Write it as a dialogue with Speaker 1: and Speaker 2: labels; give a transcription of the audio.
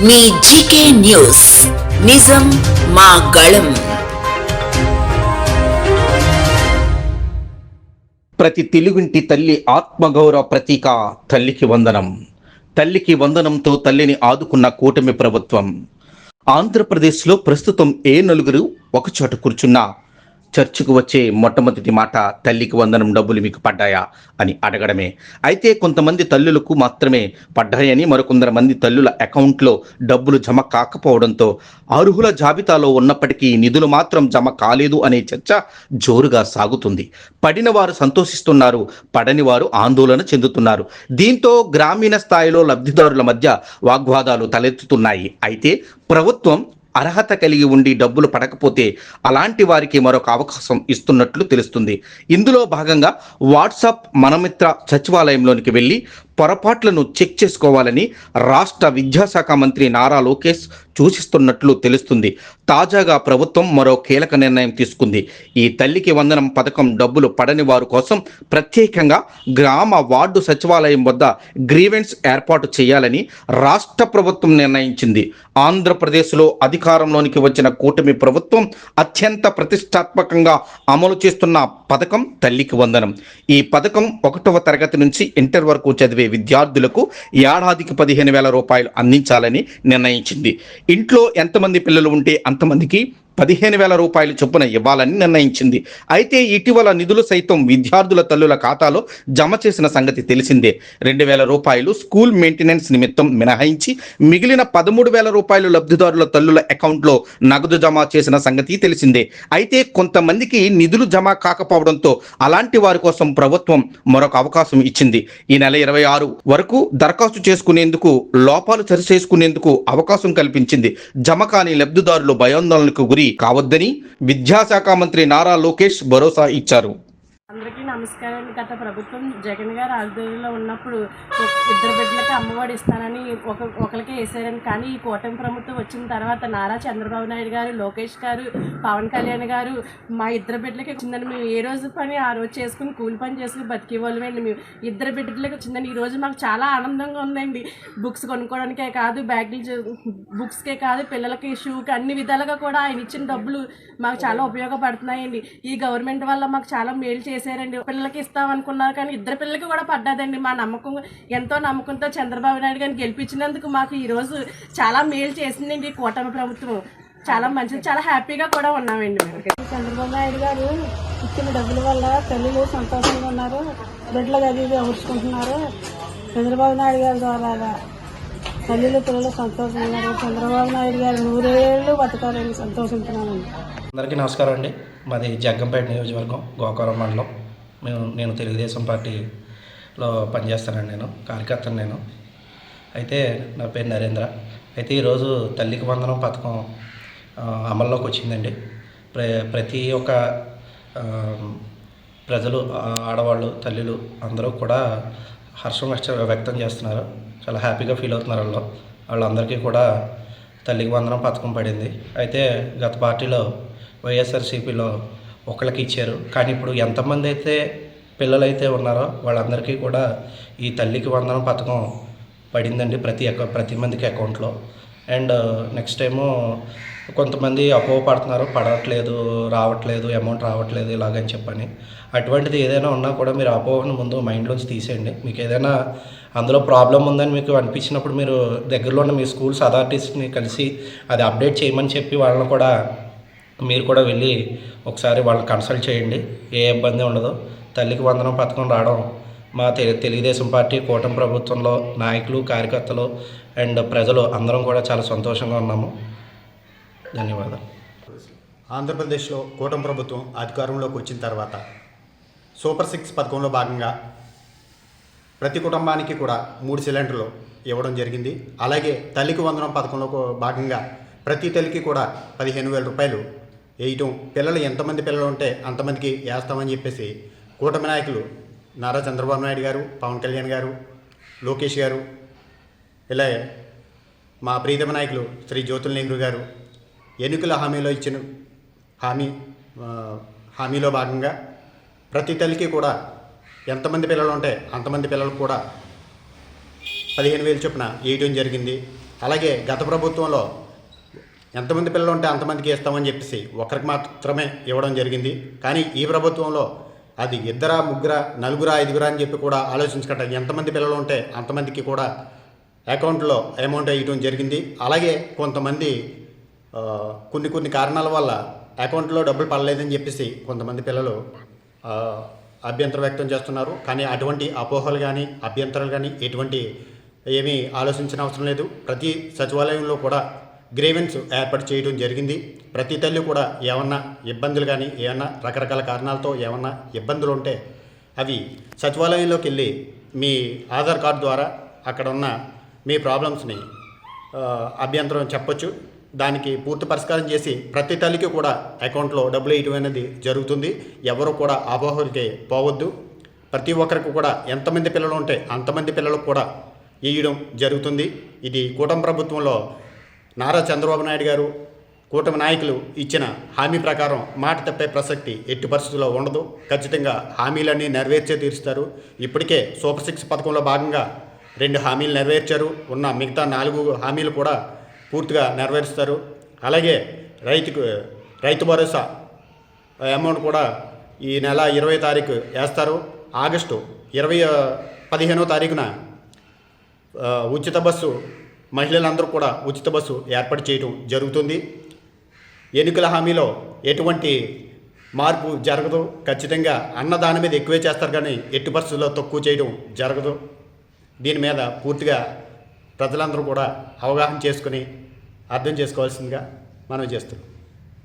Speaker 1: మీ GK news నిజం మా గళం.
Speaker 2: ప్రతి తెలుగుంటి తల్లి ఆత్మగౌరవ ప్రతీక తల్లికి వందనం. తల్లికి వందనంతో తల్లిని ఆదుకున్న కూటమి ప్రభుత్వం. ఆంధ్రప్రదేశ్లో ప్రస్తుతం ఏ నలుగురు ఒకచోట కూర్చున్నా చర్చకు వచ్చే మొట్టమొదటి మాట తల్లికి వందనం డబ్బులు మీకు పడ్డాయా అని అడగడమే. అయితే కొంతమంది తల్లులకు మాత్రమే పడ్డాయని, మరికొందరు మంది తల్లుల అకౌంట్లో డబ్బులు జమ కాకపోవడంతో అర్హుల జాబితాలో ఉన్నప్పటికీ నిధులు మాత్రం జమ కాలేదు అనే చర్చ జోరుగా సాగుతుంది. పడిన వారు సంతోషిస్తున్నారు, పడని వారు ఆందోళన చెందుతున్నారు. దీంతో గ్రామీణ స్థాయిలో లబ్ధిదారుల మధ్య వాగ్వాదాలు తలెత్తుతున్నాయి. అయితే ప్రభుత్వం అర్హత కలిగి ఉండి డబ్బులు పడకపోతే అలాంటి వారికి మరొక అవకాశం ఇస్తున్నట్లు తెలుస్తుంది. ఇందులో భాగంగా వాట్సాప్ మనమిత్ర సచివాలయంలోనికి వెళ్ళి పొరపాట్లను చెక్ చేసుకోవాలని రాష్ట్ర విద్యాశాఖ మంత్రి నారా లోకేష్ సూచిస్తున్నట్లు తెలుస్తుంది. తాజాగా ప్రభుత్వం మరో కీలక నిర్ణయం తీసుకుంది. ఈ తల్లికి వందనం పథకం డబ్బులు పడని వారి కోసం ప్రత్యేకంగా గ్రామ వార్డు సచివాలయం వద్ద గ్రీవెన్స్ ఏర్పాటు చేయాలని రాష్ట్ర ప్రభుత్వం నిర్ణయించింది. ఆంధ్రప్రదేశ్లో అధికారంలోనికి వచ్చిన కూటమి ప్రభుత్వం అత్యంత ప్రతిష్టాత్మకంగా అమలు చేస్తున్న పథకం తల్లికి వందనం. ఈ పథకం 1వ తరగతి నుంచి ఇంటర్ వరకు చదివే విద్యార్థులకు ఏడాదికి 15,000 రూపాయలు అందించాలని నిర్ణయించింది. ఇంట్లో ఎంతమంది పిల్లలు ఉంటే అంతమందికి 15,000 రూపాయలు చొప్పున ఇవ్వాలని నిర్ణయించింది. అయితే ఇటీవల నిధులు సైతం విద్యార్థుల తల్లుల ఖాతాలో జమ చేసిన సంగతి తెలిసిందే. 2,000 రూపాయలు స్కూల్ మెయింటెనెన్స్ నిమిత్తం మినహాయించి మిగిలిన 13,000 రూపాయలు లబ్ధిదారుల తల్లుల అకౌంట్లో నగదు జమ చేసిన సంగతి తెలిసిందే. అయితే కొంతమందికి నిధులు జమ కాకపోవడంతో అలాంటి వారి కోసం ప్రభుత్వం మరొక అవకాశం ఇచ్చింది. ఈ నెల 26 వరకు దరఖాస్తు చేసుకునేందుకు, లోపాలు సరిచేసుకునేందుకు అవకాశం కల్పించింది. జమ కాని లబ్ధిదారులు భయాందోళనకు గురి కావద్దని విద్యాశాఖ మంత్రి నారా లోకేష్ భరోసా ఇచ్చారు.
Speaker 3: అందరికీ నమస్కారం. గత ప్రభుత్వం జగన్ గారు ఆధ్వర్యంలో ఉన్నప్పుడు 2 బిడ్డలకి అమ్మఒడి ఇస్తానని ఒకరికి వేసారని, కానీ ఈ కూటమి ప్రభుత్వం వచ్చిన తర్వాత నారా చంద్రబాబు నాయుడు గారు, లోకేష్ గారు, పవన్ కళ్యాణ్ గారు మా 2 బిడ్డలకి వచ్చిందని మేము ఏ రోజు పని ఆ రోజు చేసుకుని కూలి పని చేసుకుని బతికేవాళ్ళమండి. మేము 2 బిడ్డలకి వచ్చిందని ఈరోజు మాకు చాలా ఆనందంగా ఉందండి. బుక్స్ కొనుక్కోవడానికే కాదు, బ్యాగులు బుక్స్కే కాదు, పిల్లలకి షూకి అన్ని విధాలుగా కూడా ఆయన ఇచ్చిన డబ్బులు మాకు చాలా ఉపయోగపడుతున్నాయండి. ఈ గవర్నమెంట్ వల్ల మాకు చాలా మేలు చేశారండి. పిల్లలకి ఇస్తామనుకున్నారు కానీ 2 పిల్లలకి కూడా పడ్డదండి. మా నమ్మకం, ఎంతో నమ్మకంతో చంద్రబాబు నాయుడు గారిని గెలిపించినందుకు మాకు ఈరోజు చాలా మేలు చేసిందండి ఈ కూటమి ప్రభుత్వం. చాలా మంచిది, చాలా హ్యాపీగా కూడా ఉన్నామండి మేము. చంద్రబాబు నాయుడు గారు ఇచ్చిన డబ్బుల వల్ల తల్లులు సంతోషంగా ఉన్నారు, బిడ్డలు అది అమర్చుకుంటున్నారు. చంద్రబాబు నాయుడు గారి ద్వారా తల్లులు పిల్లలు సంతోషంగా ఉన్నారు. చంద్రబాబు నాయుడు గారు 100 ఏళ్ళు బతకాలని సంతోషించున్నామండి.
Speaker 4: అందరికీ నమస్కారం అండి. మాది జగ్గంపేట నియోజకవర్గం, గోకవరం మండలం. నేను తెలుగుదేశం పార్టీలో పనిచేస్తానండి. నేను కార్యకర్తను. నేను అయితే నా పేరు నరేంద్ర. అయితే ఈరోజు తల్లికి వందనం పథకం అమల్లోకి వచ్చిందండి. ప్రతి ఒక్క ప్రజలు, ఆడవాళ్ళు, తల్లులు అందరూ కూడా హర్షం వ్యక్తం చేస్తున్నారు. చాలా హ్యాపీగా ఫీల్ అవుతున్నారు. వాళ్ళందరికీ కూడా తల్లికి వందనం పథకం పడింది. అయితే గత పార్టీలో వైఎస్ఆర్సీపీలో ఒకళ్ళకి ఇచ్చారు, కానీ ఇప్పుడు ఎంతమంది అయితే పిల్లలైతే ఉన్నారో వాళ్ళందరికీ కూడా ఈ తల్లికి వందనం పథకం పడిందండి, ప్రతి మందికి అకౌంట్లో. అండ్ నెక్స్ట్ ఏమో కొంతమంది అపోహ పడుతున్నారు, పడట్లేదు, రావట్లేదు, అమౌంట్ రావట్లేదు ఇలాగని చెప్పని. అటువంటిది ఏదైనా ఉన్నా కూడా మీరు అపోహను ముందు మైండ్లోంచి తీసేయండి. మీకు ఏదైనా అందులో ప్రాబ్లం ఉందని మీకు అనిపించినప్పుడు మీరు దగ్గరలో ఉన్న మీ స్కూల్స్ అథారిటీస్ని కలిసి అది అప్డేట్ చేయమని చెప్పి వాళ్ళని కూడా మీరు కూడా వెళ్ళి ఒకసారి వాళ్ళని కన్సల్ట్ చేయండి. ఏ ఇబ్బంది ఉండదు. తల్లికి వందనం పథకం రావడం మా తెలుగుదేశం పార్టీ కూటమి ప్రభుత్వంలో నాయకులు, కార్యకర్తలు అండ్ ప్రజలు అందరం కూడా చాలా సంతోషంగా ఉన్నాము. ధన్యవాదాలు.
Speaker 5: ఆంధ్రప్రదేశ్లో కూటమి ప్రభుత్వం అధికారంలోకి వచ్చిన తర్వాత సూపర్ 6 పథకంలో భాగంగా ప్రతి కుటుంబానికి కూడా 3 సిలిండర్లు ఇవ్వడం జరిగింది. అలాగే తల్లికి వందనం పథకంలో భాగంగా ప్రతి తల్లికి కూడా 15,000 రూపాయలు వేయటం, పిల్లలు ఎంతమంది పిల్లలు ఉంటే అంతమందికి వేస్తామని చెప్పేసి కూటమి నాయకులు నారా చంద్రబాబు నాయుడు గారు, పవన్ కళ్యాణ్ గారు, లోకేష్ గారు, ఇలా మా ప్రీతమ నాయకులు శ్రీ జ్యోతుల్ నెహ్రూ గారు ఎన్నికల హామీలో ఇచ్చిన హామీలో భాగంగా ప్రతి తల్లికి కూడా ఎంతమంది పిల్లలు ఉంటే అంతమంది పిల్లలకు కూడా 15,000 చొప్పున వేయడం జరిగింది. అలాగే గత ప్రభుత్వంలో ఎంతమంది పిల్లలు ఉంటే అంతమందికి ఇస్తామని చెప్పేసి ఒకరికి మాత్రమే ఇవ్వడం జరిగింది. కానీ ఈ ప్రభుత్వంలో అది 2, 3, 4, 5 అని చెప్పి కూడా ఆలోచించకుండా ఎంతమంది పిల్లలు ఉంటే అంతమందికి కూడా అకౌంట్లో అమౌంట్ వేయడం జరిగింది. అలాగే కొంతమంది కొన్ని కారణాల వల్ల అకౌంట్లో డబ్బులు పడలేదని చెప్పేసి కొంతమంది పిల్లలు అభ్యంతరం వ్యక్తం చేస్తున్నారు. కానీ అటువంటి అపోహలు కానీ అభ్యంతరాలు కానీ ఎటువంటి ఏమీ ఆలోచించిన అవసరం లేదు. ప్రతి సచివాలయంలో కూడా గ్రీవెన్స్ ఏర్పాటు చేయడం జరిగింది. ప్రతి తల్లి కూడా ఏమన్నా ఇబ్బందులు కానీ ఏమన్నా రకరకాల కారణాలతో ఏమన్నా ఇబ్బందులు ఉంటే అవి సచివాలయంలోకి వెళ్ళి మీ ఆధార్ కార్డు ద్వారా అక్కడ ఉన్న మీ ప్రాబ్లమ్స్ని అభ్యంతరం చెప్పొచ్చు. దానికి పూర్తి పరిష్కారం చేసి ప్రతి తల్లికి కూడా అకౌంట్లో డబ్బులు వేయడం అనేది జరుగుతుంది. ఎవరు కూడా అపోహలకి పోవద్దు. ప్రతి ఒక్కరికి కూడా ఎంతమంది పిల్లలు ఉంటే అంతమంది పిల్లలకు కూడా వేయడం జరుగుతుంది. ఇది కూటమి ప్రభుత్వంలో నారా చంద్రబాబు నాయుడు గారు కూటమి నాయకులు ఇచ్చిన హామీ ప్రకారం మాట తప్పే ప్రసక్తి ఎట్టి పరిస్థితుల్లో ఉండదు. ఖచ్చితంగా హామీలన్నీ నెరవేర్చే తీరుస్తారు. ఇప్పటికే సూపర్ 6 పథకంలో భాగంగా 2 హామీలు నెరవేర్చారు. ఉన్న మిగతా 4 హామీలు కూడా పూర్తిగా నెరవేరుస్తారు. అలాగే రైతు భరోసా అమౌంట్ కూడా ఈ నెల 20వ తారీఖు వేస్తారు. ఆగస్టు 15వ తారీఖున ఉచిత బస్సు మహిళలందరూ కూడా ఉచిత బస్సు ఏర్పాటు చేయడం జరుగుతుంది. ఎన్నికల హామీలో ఎటువంటి మార్పు జరగదు. ఖచ్చితంగా అన్నదాని మీద ఎక్కువే చేస్తారు కానీ ఎట్టి పరిస్థితుల్లో తక్కువ చేయడం జరగదు. దీని మీద పూర్తిగా ప్రజలందరూ కూడా అవగాహన చేసుకుని అర్థం చేసుకోవాల్సిందిగా మనం చేస్తున్నాం.